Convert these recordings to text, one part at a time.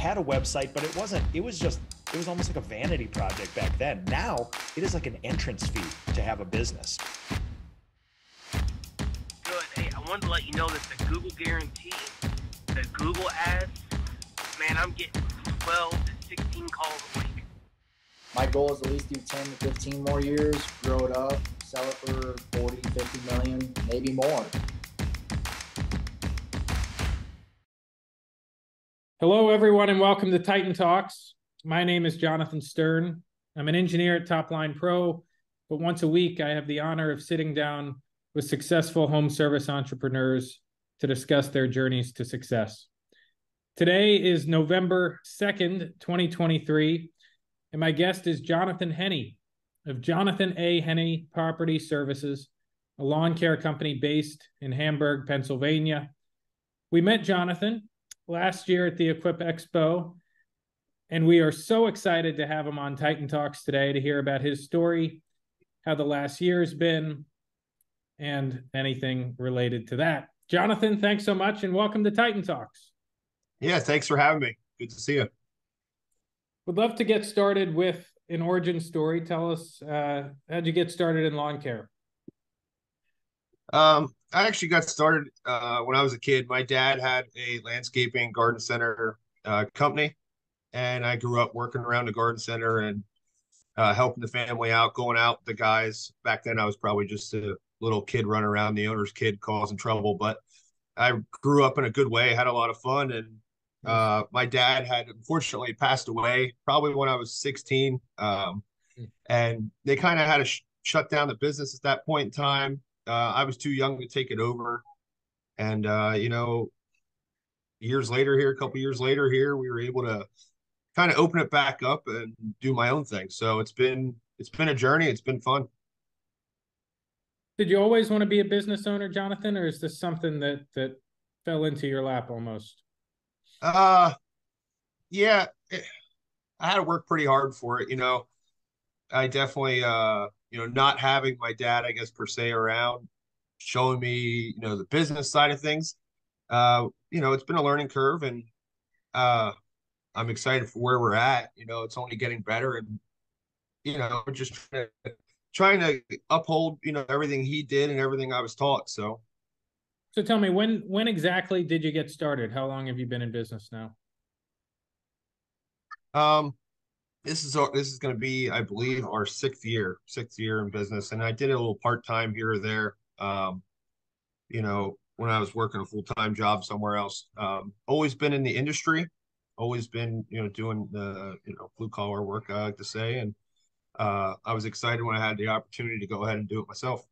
had a website, but it was almost like a vanity project back then. Now it is like an entrance fee to have a business. Good. Hey, I wanted to let you know that the Google guarantee, the Google ads, man, I'm getting 12 to 16 calls a week. My goal is at least do 10 to 15 more years, grow it up, sell it for 40, 50 million, maybe more. Hello, everyone, and welcome to Titan Talks. My name is Jonathan Stern. I'm an engineer at Topline Pro, but once a week I have the honor of sitting down with successful home service entrepreneurs to discuss their journeys to success. Today is November 2nd, 2023, and my guest is Jonathan Henne of Jonathan A. Henne Property Services, a lawn care company based in Hamburg, Pennsylvania. We met Jonathan last year at the Equip Expo, and we are so excited to have him on Titan Talks today to hear about his story, how the last year has been, and anything related to that. Jonathan, thanks so much, and welcome to Titan Talks. Yeah, thanks for having me. Good to see you. Would love to get started with an origin story. Tell us, how'd you get started in lawn care? I actually got started when I was a kid. My dad had a landscaping garden center company, and I grew up working around the garden center and helping the family out, going out with the guys. Back then, I was probably just a little kid running around, the owner's kid causing trouble, but I grew up in a good way, had a lot of fun, and my dad had unfortunately passed away probably when I was 16, and they kind of had to shut down the business at that point in time. I was too young to take it over. And, years later here, a couple years later here, we were able to kind of open it back up and do my own thing. So it's been a journey. It's been fun. Did you always want to be a business owner, Jonathan, or is this something that fell into your lap almost? Yeah, I had to work pretty hard for it. I definitely, not having my dad, I guess, per se around, showing me, the business side of things. It's been a learning curve, and I'm excited for where we're at. It's only getting better, and, we're just trying to uphold, everything he did and everything I was taught. So tell me, when exactly did you get started? How long have you been in business now? This is going to be, I believe, our sixth year in business, and I did a little part-time here or there. When I was working a full-time job somewhere else. Always been in the industry, always been, doing the, blue-collar work, I like to say. And I was excited when I had the opportunity to go ahead and do it myself.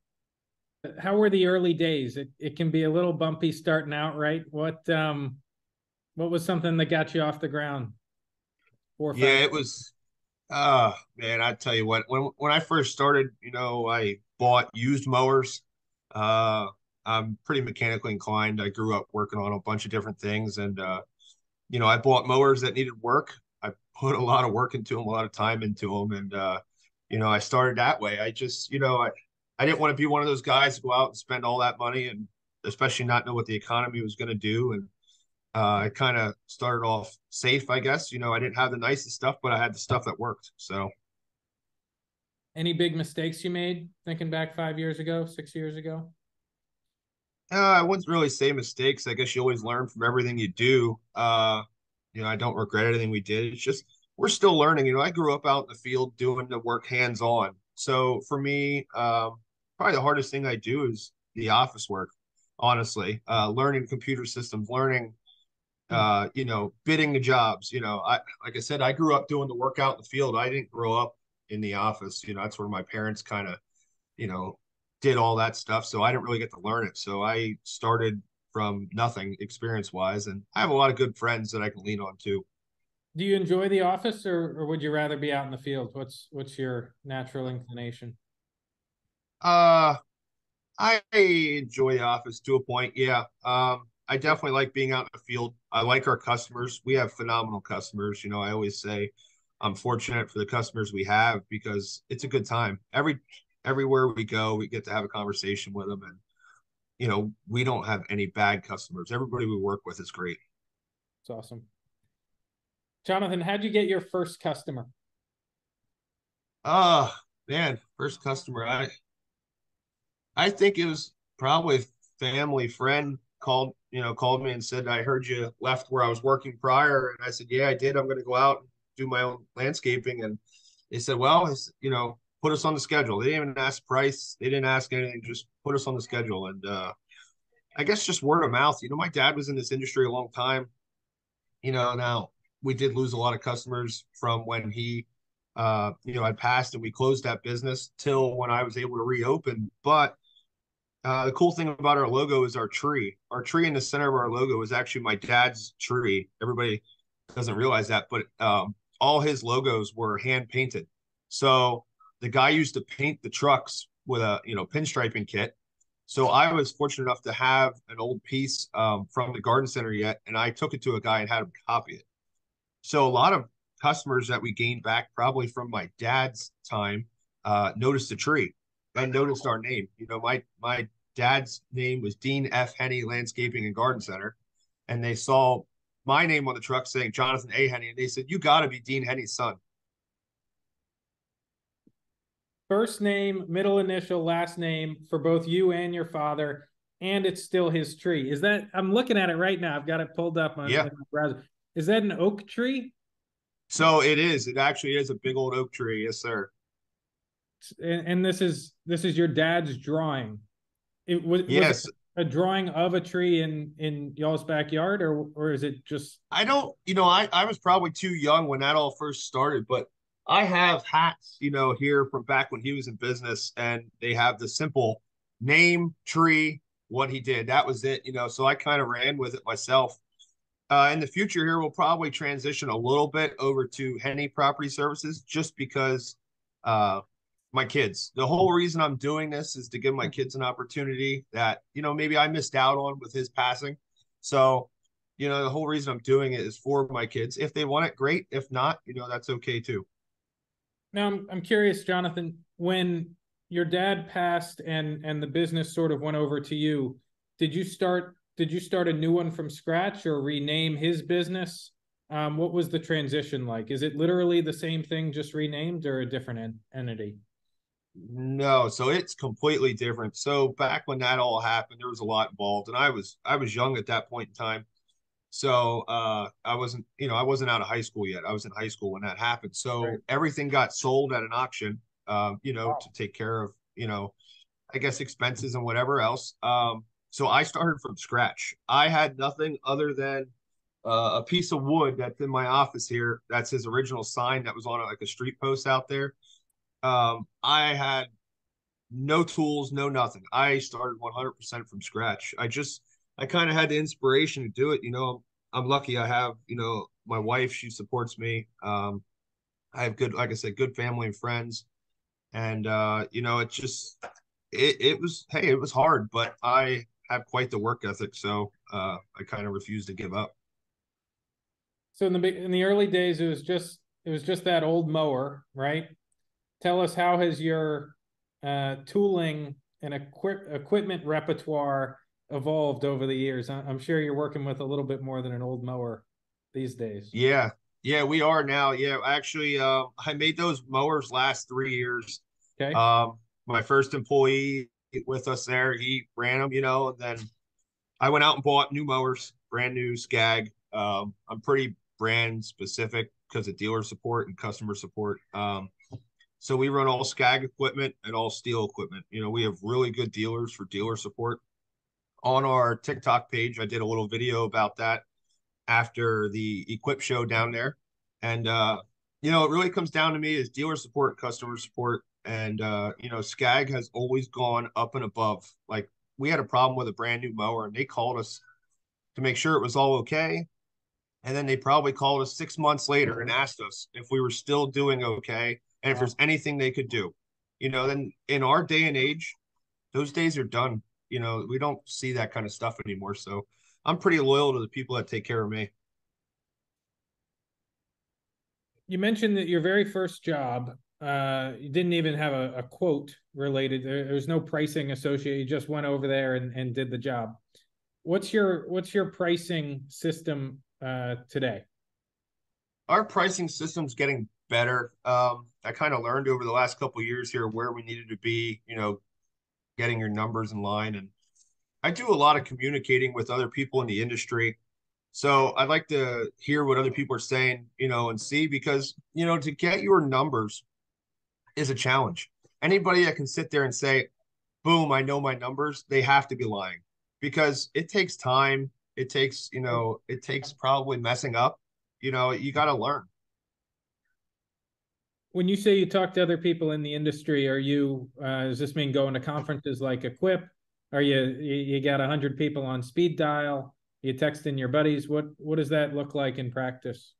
How were the early days? It can be a little bumpy starting out, right? What was something that got you off the ground? It was, man, I tell you what, when I first started, I bought used mowers. I'm pretty mechanically inclined. I grew up working on a bunch of different things, and I bought mowers that needed work. I put a lot of work into them, a lot of time into them, and I started that way. I just, I didn't want to be one of those guys to go out and spend all that money, and especially not know what the economy was going to do. And I kind of started off safe, I guess. I didn't have the nicest stuff, but I had the stuff that worked. So, any big mistakes you made thinking back 5 years ago, 6 years ago? I wouldn't really say mistakes. I guess you always learn from everything you do. I don't regret anything we did. It's just we're still learning. I grew up out in the field doing the work hands-on. So for me, probably the hardest thing I do is the office work, honestly. Learning computer systems, learning, bidding the jobs. Like I said, I grew up doing the work out in the field. I didn't grow up in the office. That's where my parents kind of, did all that stuff. So I didn't really get to learn it. So I started from nothing experience wise. And I have a lot of good friends that I can lean on too. Do you enjoy the office or would you rather be out in the field? What's your natural inclination? I enjoy the office to a point. Yeah. I definitely like being out in the field. I like our customers. We have phenomenal customers. I always say I'm fortunate for the customers we have because it's a good time. Everywhere we go, we get to have a conversation with them. And, we don't have any bad customers. Everybody we work with is great. It's awesome. Jonathan, how'd you get your first customer? Oh man, first customer. I think it was probably a family friend called me and said, I heard you left where I was working prior. And I said, yeah, I did. I'm going to go out and do my own landscaping. And they said, well, put us on the schedule. They didn't even ask price. They didn't ask anything, just put us on the schedule. And I guess just word of mouth. My dad was in this industry a long time. Now we did lose a lot of customers from when he, had passed, and we closed that business till when I was able to reopen. But the cool thing about our logo is our tree. Our tree in the center of our logo is actually my dad's tree. Everybody doesn't realize that, but all his logos were hand painted. So the guy used to paint the trucks with a pinstriping kit. So I was fortunate enough to have an old piece from the garden center yet, and I took it to a guy and had him copy it. So a lot of customers that we gained back probably from my dad's time noticed the tree and noticed our name. My dad's name was Dean F. Henne Landscaping and Garden Center, and they saw my name on the truck saying Jonathan A. Henne, and they said, you got to be Dean Henne's son. First name, middle initial, last name for both you and your father, and it's still his tree. Is that, I'm looking at it right now. I've got it pulled up on my browser. Is that an oak tree? So it is. It actually is a big old oak tree. Yes, sir. And this is your dad's drawing. Was yes. It a drawing of a tree in y'all's backyard, or is it just? I don't, I was probably too young when that all first started, but I have hats, here from back when he was in business, and they have the simple name, tree, what he did. That was it, so I kind of ran with it myself. In the future here, we'll probably transition a little bit over to Henne Property Services, just because my kids. The whole reason I'm doing this is to give my kids an opportunity that, maybe I missed out on with his passing. So, the whole reason I'm doing it is for my kids. If they want it, great. If not, that's okay too. Now, I'm curious, Jonathan, when your dad passed and the business sort of went over to you, did you start a new one from scratch or rename his business? What was the transition like? Is it literally the same thing, just renamed, or a different entity? No, so it's completely different. So back when that all happened, there was a lot involved, and I was young at that point in time. So I wasn't out of high school yet. I was in high school when that happened. So everything got sold at an auction, to take care of, I guess expenses and whatever else. So I started from scratch. I had nothing other than a piece of wood that's in my office here. That's his original sign that was on like a street post out there. I had no tools, no nothing. I started 100% from scratch. I kind of had the inspiration to do it. I'm lucky. I have, my wife, she supports me. I have good, like I said, good family and friends. And, it was hard, but I have quite the work ethic. So, I kind of refused to give up. So in the early days, it was just that old mower, right? Tell us, how has your tooling and equipment repertoire evolved over the years? I'm sure you're working with a little bit more than an old mower these days. Yeah, we are now. Yeah, actually, I made those mowers last 3 years. Okay. My first employee with us there, he ran them, and then I went out and bought new mowers, brand new Skag. I'm pretty brand specific because of dealer support and customer support. So we run all Skag equipment and all steel equipment. We have really good dealers for dealer support. On our TikTok page, I did a little video about that after the Equip show down there. And, it really comes down to me is dealer support, customer support. And, Skag has always gone up and above. Like, we had a problem with a brand new mower, and they called us to make sure it was all okay. And then they probably called us 6 months later and asked us if we were still doing okay and if there's anything they could do. Then in our day and age, those days are done. We don't see that kind of stuff anymore. So I'm pretty loyal to the people that take care of me. You mentioned that your very first job, you didn't even have a quote related. There's no pricing associated. You just went over there and did the job. What's your pricing system today? our pricing system's getting better. I kind of learned over the last couple of years here where we needed to be, getting your numbers in line. And I do a lot of communicating with other people in the industry. So I'd like to hear what other people are saying, and see, because, to get your numbers is a challenge. Anybody that can sit there and say, boom, I know my numbers, they have to be lying, because it takes time. It takes probably messing up. You got to learn. When you say you talk to other people in the industry, does this mean going to conferences like Equip? Are you got 100 people on speed dial? You texting your buddies? What does that look like in practice?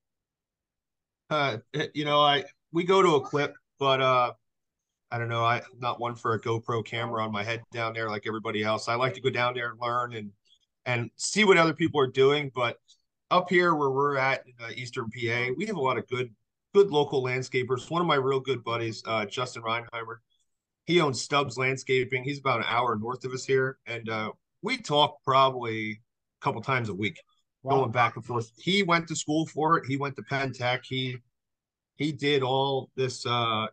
We go to Equip, but I don't know. I'm not one for a GoPro camera on my head down there like everybody else. I like to go down there and learn and see what other people are doing. But up here where we're at in Eastern PA, we have a lot of good local landscapers. One of my real good buddies, Justin Reinheimer, he owns Stubbs Landscaping. He's about an hour north of us here, and we talk probably a couple times a week, going back and forth. He went to school for it. He went to Penn Tech. He did all this,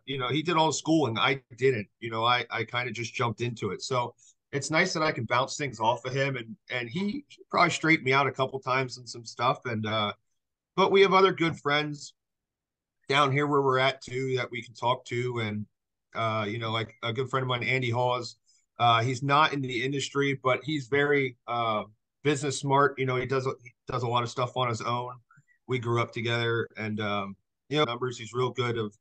he did all the schooling. I didn't, I kind of just jumped into it. So it's nice that I can bounce things off of him, and he probably straightened me out a couple times and some stuff. And, but we have other good friends down here where we're at too, that we can talk to. And, like a good friend of mine, Andy Hawes, he's not in the industry, but he's very, business smart. He does a lot of stuff on his own. We grew up together, and, numbers. He's real good of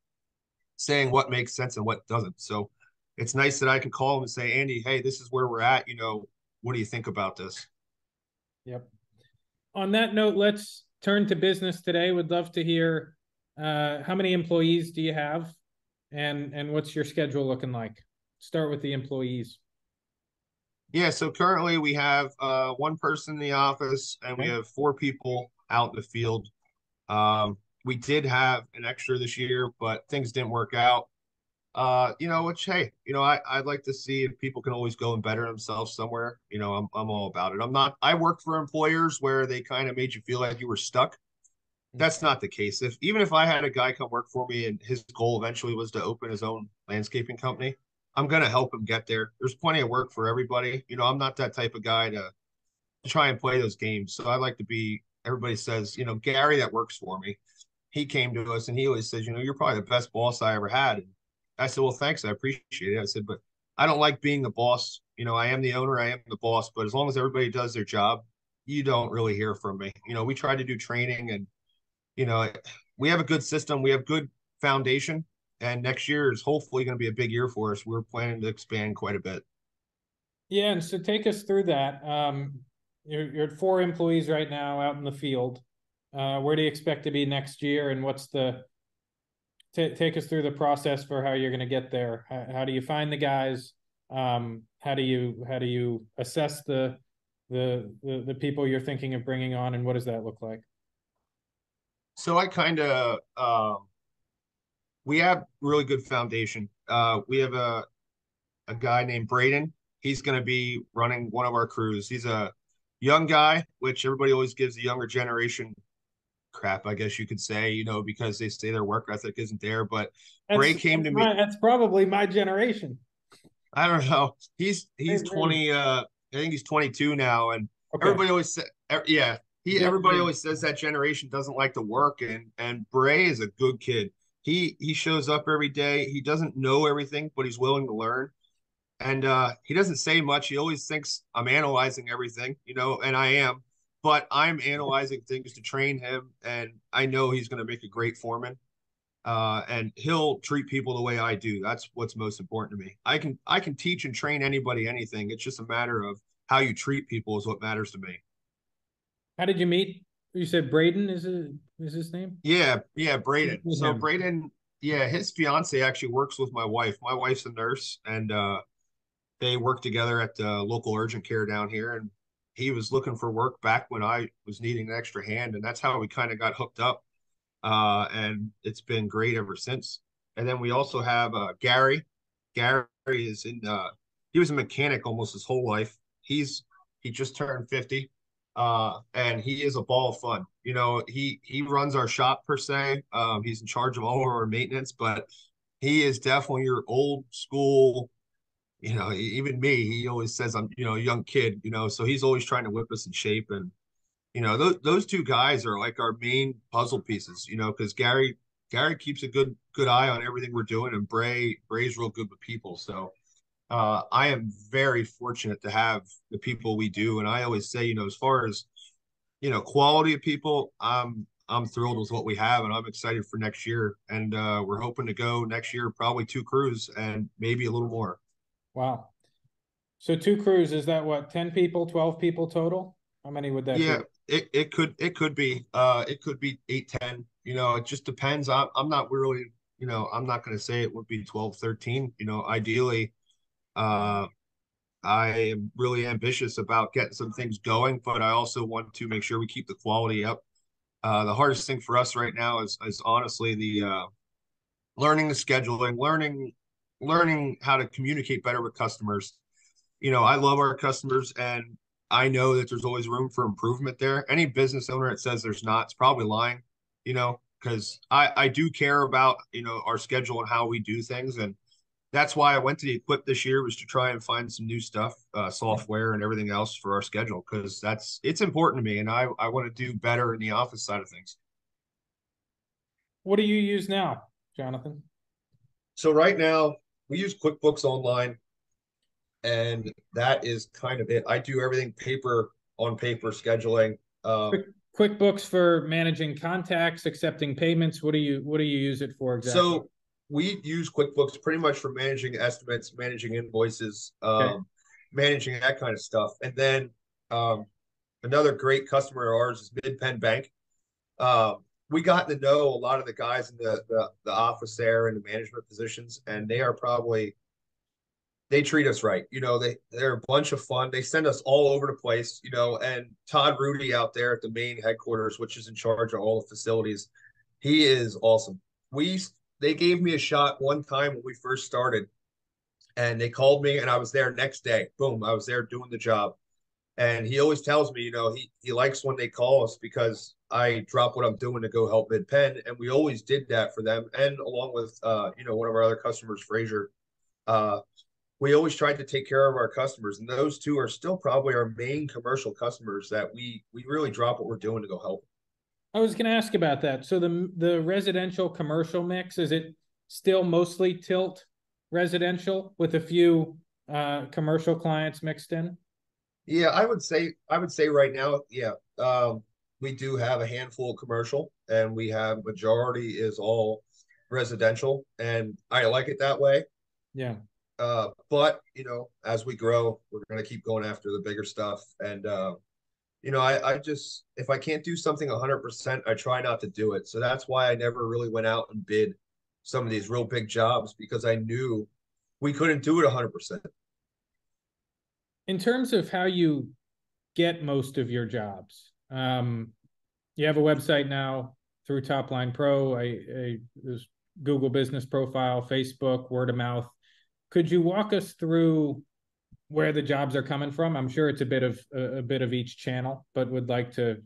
saying what makes sense and what doesn't. So it's nice that I can call him and say, Andy, hey, this is where we're at. What do you think about this? Yep. On that note, let's turn to business today. Would love to hear how many employees do you have, and what's your schedule looking like? Start with the employees. Yeah, so currently we have one person in the office, and we have 4 people out in the field. We did have an extra this year, but things didn't work out. Which, hey, I'd like to see if people can always go and better themselves somewhere. I'm all about it. I work for employers where they kind of made you feel like you were stuck. That's not the case. Even if I had a guy come work for me and his goal eventually was to open his own landscaping company, I'm going to help him get there. There's plenty of work for everybody. I'm not that type of guy to try and play those games. So I like to be, everybody says, Gary that works for me, he came to us and he always says, you're probably the best boss I ever had. And I said, well, thanks. I appreciate it. I said, but I don't like being the boss. I am the owner. I am the boss. But as long as everybody does their job, you don't really hear from me. We try to do training, and, we have a good system. We have good foundation. And next year is hopefully going to be a big year for us. We're planning to expand quite a bit. Yeah. And so take us through that. You're at 4 employees right now out in the field. Where do you expect to be next year, and what's take us through the process for how you're going to get there? How do you find the guys? How do you assess the people you're thinking of bringing on, and what does that look like? So I kind of we have really good foundation. We have a guy named Braden. He's going to be running one of our crews. He's a young guy, which everybody always gives the younger generation crap, I guess you could say, because they say their work ethic isn't there. But Bray came to me. That's probably my generation. I don't know. He's 20. I think he's 22 now, and everybody always says, everybody always says that generation doesn't like to work, and Bray is a good kid. He shows up every day. He doesn't know everything, but he's willing to learn. And he doesn't say much. He always thinks I'm analyzing everything, and I am. But I'm analyzing things to train him, and I know he's going to make a great foreman. And he'll treat people the way I do. That's what's most important to me. I can teach and train anybody anything. It's just a matter of how you treat people is what matters to me. How did you meet? You said Braden is his name? Yeah, Braden. So Braden, his fiance actually works with my wife. My wife's a nurse, and they work together at the local urgent care down here. And he was looking for work back when I was needing an extra hand, and that's how we kind of got hooked up. And it's been great ever since. And then we also have Gary. Gary is he was a mechanic almost his whole life. He just turned 50. And he is a ball of fun. You know, he runs our shop per se. He's in charge of all of our maintenance, but he is definitely your old school. You know, even me, he always says I'm, you know, a young kid. You know, so he's always trying to whip us in shape. And you know, those two guys are like our main puzzle pieces. You know, because Gary keeps a good eye on everything we're doing, and Bray's real good with people. So I am very fortunate to have the people we do. And I always say, you know, as far as, you know, quality of people, I'm thrilled with what we have, and I'm excited for next year. And we're hoping to go next year, probably 2 crews and maybe a little more. Wow. So 2 crews, is that what, 10 people, 12 people total? How many would that Yeah, be? it could be 8, 10. You know, it just depends. I'm not really, you know, I'm not going to say it would be 12, 13. You know, ideally, uh, I am really ambitious about getting some things going, but I also want to make sure we keep the quality up. The hardest thing for us right now is honestly the learning the scheduling, learning how to communicate better with customers. You know, I love our customers, and I know that there's always room for improvement there. Any business owner that says there's not, it's probably lying, you know, because I do care about, you know, our schedule and how we do things. And that's why I went to the Equip this year, was to try and find some new stuff, software and everything else for our schedule, because it's important to me, and I want to do better in the office side of things. What do you use now, Jonathan? So right now we use QuickBooks Online, and that is kind of it. I do everything on paper scheduling. QuickBooks for managing contacts, accepting payments. What do you use it for exactly? So we use QuickBooks pretty much for managing estimates, managing invoices, Okay. managing that kind of stuff. And then another great customer of ours is Mid-Penn Bank. We got to know a lot of the guys in the office there and the management positions, and they treat us right. You know, they're a bunch of fun. They send us all over the place, you know, and Todd Rudy out there at the main headquarters, which is in charge of all the facilities, he is awesome. They gave me a shot one time when we first started, and they called me, and I was there next day. Boom, I was there doing the job. And he always tells me, you know, he likes when they call us because I drop what I'm doing to go help Mid-Penn. And we always did that for them. And along with you know, one of our other customers, Fraser, we always tried to take care of our customers. And those two are still probably our main commercial customers that we really drop what we're doing to go help. I was going to ask about that. So the residential commercial mix, is it still mostly tilt residential with a few commercial clients mixed in? Yeah, I would say right now, yeah, we do have a handful of commercial, and we have majority is all residential, and I like it that way. Yeah. But you know, as we grow, we're gonna keep going after the bigger stuff, and you know, I just, if I can't do something 100%, I try not to do it. So that's why I never really went out and bid some of these real big jobs, because I knew we couldn't do it 100%. In terms of how you get most of your jobs, you have a website now through Topline Pro, there's Google Business Profile, Facebook, word of mouth. Could you walk us through where the jobs are coming from? I'm sure it's a bit of each channel, but would like to,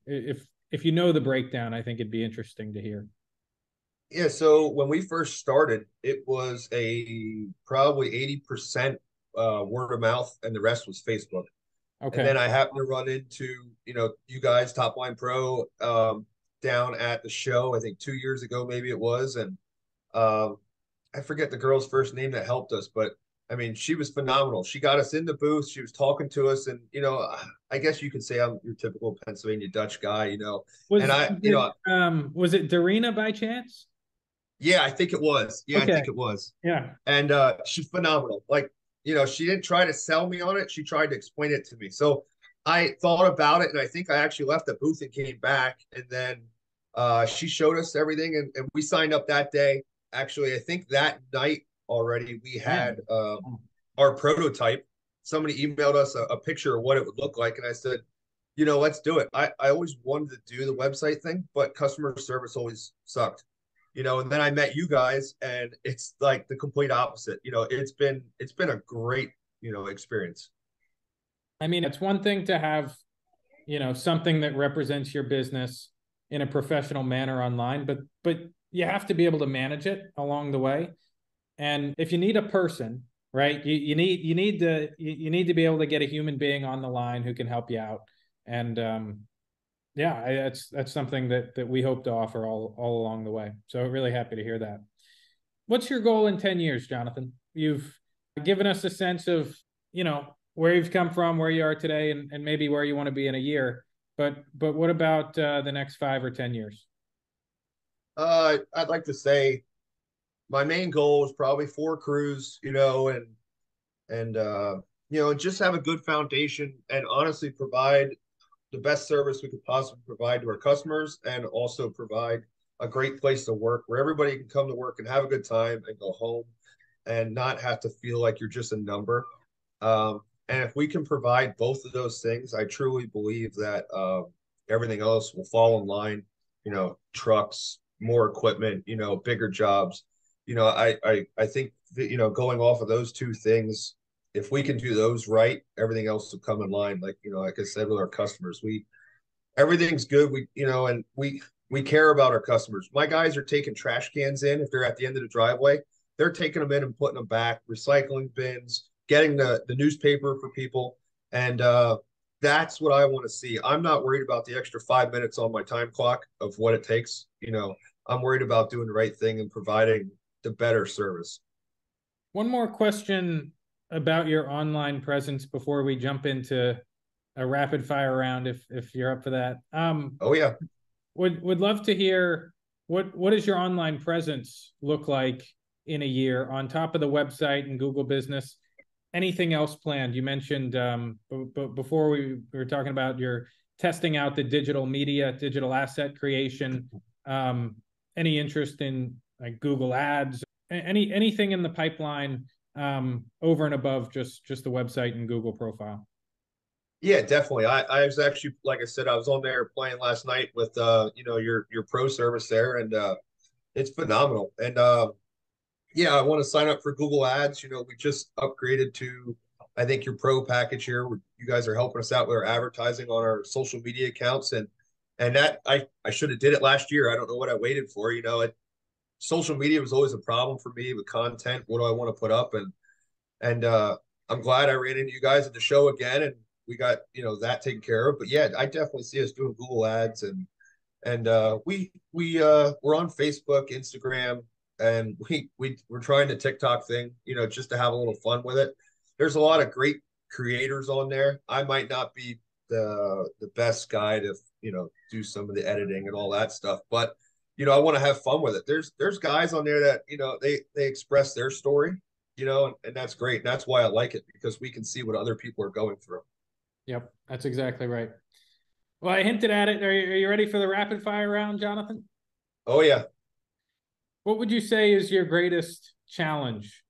if you know the breakdown, I think it'd be interesting to hear. Yeah, so when we first started, it was probably 80% word of mouth, and the rest was Facebook. Okay. And then I happened to run into, you know, you guys, Topline Pro, down at the show, I think 2 years ago, maybe it was. And I forget the girl's first name that helped us, but I mean, she was phenomenal. She got us in the booth. She was talking to us, and you know, I guess you could say I'm your typical Pennsylvania Dutch guy, you know. Was it Darina by chance? Yeah, I think it was. Yeah, okay. I think it was. Yeah. And she's phenomenal. Like, you know, she didn't try to sell me on it. She tried to explain it to me. So I thought about it, and I think I actually left the booth and came back, and then she showed us everything, and we signed up that day. Actually, I think that night already we had our prototype. Somebody emailed us a picture of what it would look like, and I said, you know, let's do it. I always wanted to do the website thing, but customer service always sucked, you know. And then I met you guys, and it's like the complete opposite. You know, it's been a great, you know, experience. I mean, it's one thing to have, something that represents your business in a professional manner online, but you have to be able to manage it along the way. And if you need a person, right, you need to be able to get a human being on the line who can help you out. And that's something that we hope to offer all along the way. So really happy to hear that. What's your goal in 10 years, Jonathan? You've given us a sense of, where you've come from, where you are today, and maybe where you want to be in a year. But what about the next 5 or 10 years? I'd like to say my main goal is probably 4 crews, and just have a good foundation and honestly provide the best service we could possibly provide to our customers, and also provide a great place to work where everybody can come to work and have a good time and go home and not have to feel like you're just a number. And if we can provide both of those things, I truly believe that everything else will fall in line. Trucks, more equipment, bigger jobs. I think that, going off of those 2 things, if we can do those right, everything else will come in line. Like I said, with our customers, everything's good. And we care about our customers. My guys are taking trash cans in if they're at the end of the driveway. They're taking them in and putting them back, recycling bins, getting the newspaper for people. And that's what I want to see. I'm not worried about the extra 5 minutes on my time clock of what it takes. I'm worried about doing the right thing and providing the better service. One more question about your online presence before we jump into a rapid fire round, if you're up for that. Oh yeah. Would love to hear what does your online presence look like in a year on top of the website and Google Business? Anything else planned? You mentioned before we were talking about your testing out the digital media, digital asset creation. Any interest in like Google Ads? Anything in the pipeline over and above just the website and Google profile? Yeah, definitely. I was actually, like I said, I was on there playing last night with your pro service there, and it's phenomenal. And yeah, I want to sign up for Google Ads. We just upgraded to, I think, your pro package here. You guys are helping us out with our advertising on our social media accounts, and that I should have did it last year. I don't know what I waited for. Social media was always a problem for me with content. What do I want to put up? And I'm glad I ran into you guys at the show again, and we got that taken care of. But yeah, I definitely see us doing Google Ads, and we're on Facebook, Instagram, and we're trying the TikTok thing, just to have a little fun with it. There's a lot of great creators on there. I might not be the best guy to do some of the editing and all that stuff, but I want to have fun with it. There's guys on there that they express their story, and that's great. And that's why I like it, because we can see what other people are going through. Yep, that's exactly right. Well, I hinted at it. Are you ready for the rapid fire round, Jonathan? Oh yeah. What would you say is your greatest challenge?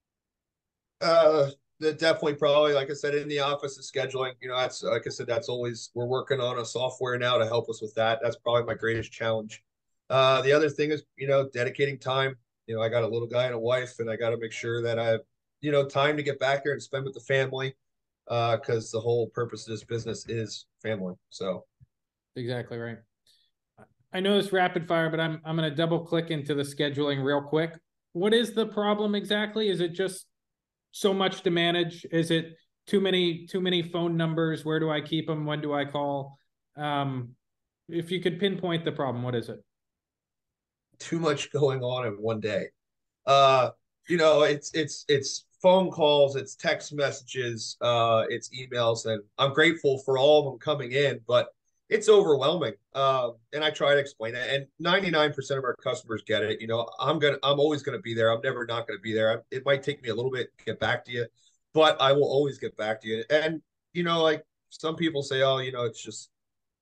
Definitely, probably, like I said, in the office is scheduling. That's, like I said, that's always, we're working on a software now to help us with that. That's probably my greatest challenge. The other thing is, dedicating time. I got a little guy and a wife, and I got to make sure that I have, time to get back here and spend with the family, because the whole purpose of this business is family. So. Exactly right. I know it's rapid fire, but I'm going to double click into the scheduling real quick. What is the problem exactly? Is it just so much to manage? Is it too many phone numbers? Where do I keep them? When do I call? If you could pinpoint the problem, what is it? Too much going on in one day. It's phone calls, it's text messages, it's emails, and I'm grateful for all of them coming in, but it's overwhelming. And I try to explain it, and 99% of our customers get it. I'm always gonna be there. I'm never not gonna be there. It might take me a little bit to get back to you, but I will always get back to you. And like some people say, oh, it's just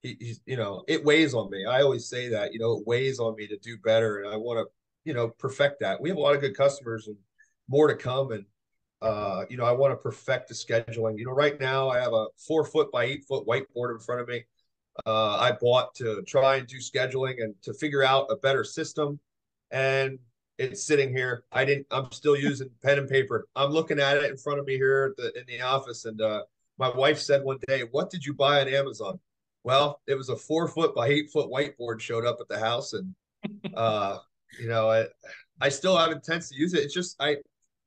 he's it weighs on me. I always say that, it weighs on me to do better, and I want to perfect that. We have a lot of good customers and more to come, and I want to perfect the scheduling. Right now I have a 4-foot by 8-foot whiteboard in front of me. I bought to try and do scheduling and to figure out a better system, and it's sitting here. I'm still using pen and paper. I'm looking at it in front of me here in the office, and my wife said one day, "What did you buy on Amazon?" Well, it was a 4 foot by 8 foot whiteboard showed up at the house, and uh, you know, I still have intents to use it. It's just I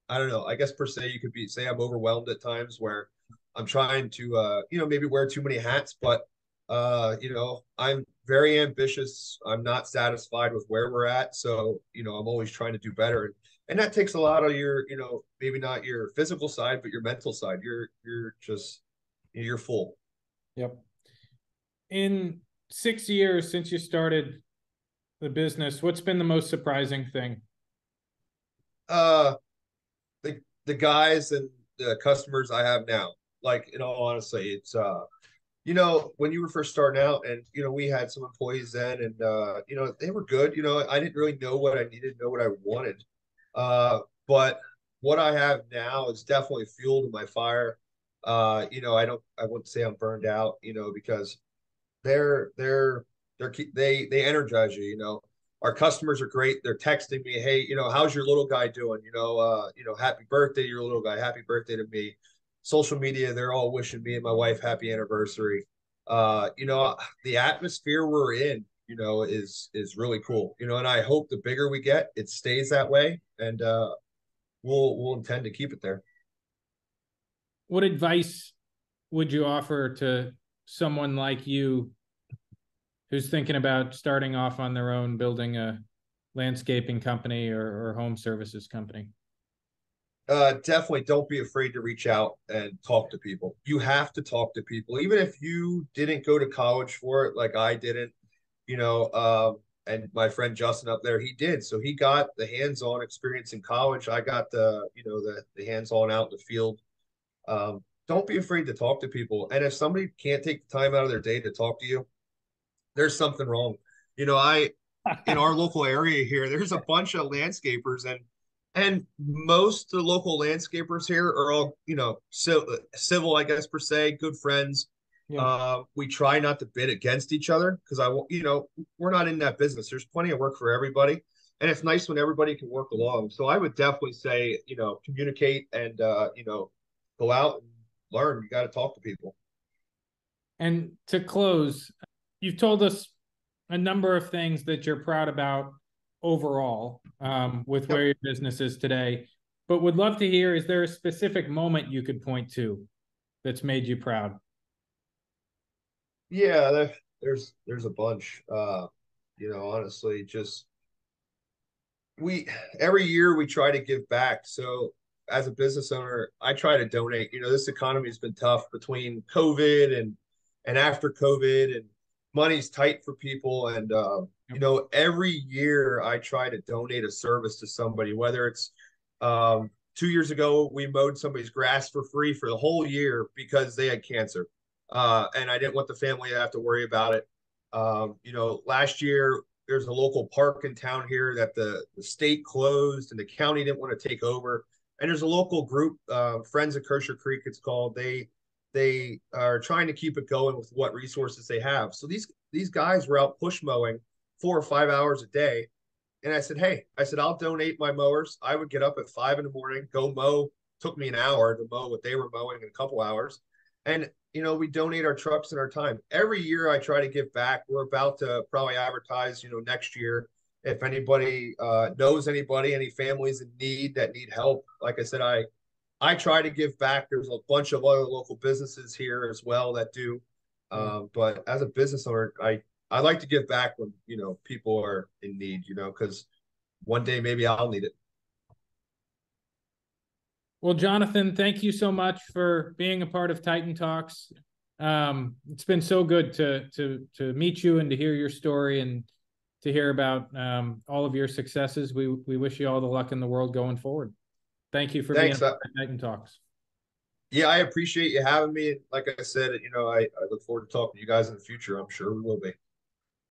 don't know. I guess per se you could be say I'm overwhelmed at times where I'm trying to maybe wear too many hats, but I'm very ambitious. I'm not satisfied with where we're at. So, I'm always trying to do better. And that takes a lot of your, maybe not your physical side, but your mental side. You're full. Yep. In 6 years since you started the business, what's been the most surprising thing? Uh the guys and the customers I have now. Like, in all honesty, it's when you were first starting out, and we had some employees then, and they were good. I didn't really know what I needed, know what I wanted. But what I have now is definitely fuel to my fire. I wouldn't say I'm burned out, because they energize you. Our customers are great. They're texting me, hey, how's your little guy doing? Happy birthday to your little guy. Happy birthday to me. Social media, they're all wishing me and my wife happy anniversary. The atmosphere we're in, is really cool. And I hope the bigger we get, it stays that way, and we'll intend to keep it there. What advice would you offer to someone like you who's thinking about starting off on their own, building a landscaping company or home services company? Definitely don't be afraid to reach out and talk to people. You have to talk to people, even if you didn't go to college for it, like I didn't, and my friend Justin up there, he did. So he got the hands-on experience in college. I got the hands-on out in the field. Don't be afraid to talk to people. And if somebody can't take the time out of their day to talk to you, there's something wrong. In our local area here, there's a bunch of landscapers, and most of the local landscapers here are all, civil, I guess, per se, good friends. Yeah. We try not to bid against each other because we're not in that business. There's plenty of work for everybody. And it's nice when everybody can work along. So I would definitely say, communicate and, go out and learn. You got to talk to people. And to close, you've told us a number of things that you're proud about overall, with where your business is today, but would love to hear, is there a specific moment you could point to that's made you proud? Yeah, there's a bunch. Honestly, just every year we try to give back. So as a business owner, I try to donate. This economy has been tough between COVID and after COVID, and money's tight for people. And every year I try to donate a service to somebody, whether it's 2 years ago, we mowed somebody's grass for free for the whole year because they had cancer. And I didn't want the family to have to worry about it. Last year, there's a local park in town here that the state closed and the county didn't want to take over. And there's a local group, Friends of Kershaw Creek, it's called. They are trying to keep it going with what resources they have. So these guys were out push mowing 4 or 5 hours a day. And I said, hey, I'll donate my mowers. I would get up at 5 in the morning, go mow. Took me an hour to mow what they were mowing in a couple hours. And, we donate our trucks and our time. Every year I try to give back. We're about to probably advertise, next year. If anybody knows anybody, any families in need that need help, like I said, I try to give back. There's a bunch of other local businesses here as well that do. But as a business owner, I like to give back when, people are in need, because one day maybe I'll need it. Well, Jonathan, thank you so much for being a part of Titan Talks. It's been so good to meet you and to hear your story and to hear about all of your successes. We wish you all the luck in the world going forward. Thank you for being a part of Titan Talks. Yeah, I appreciate you having me. Like I said, I look forward to talking to you guys in the future. I'm sure we will be.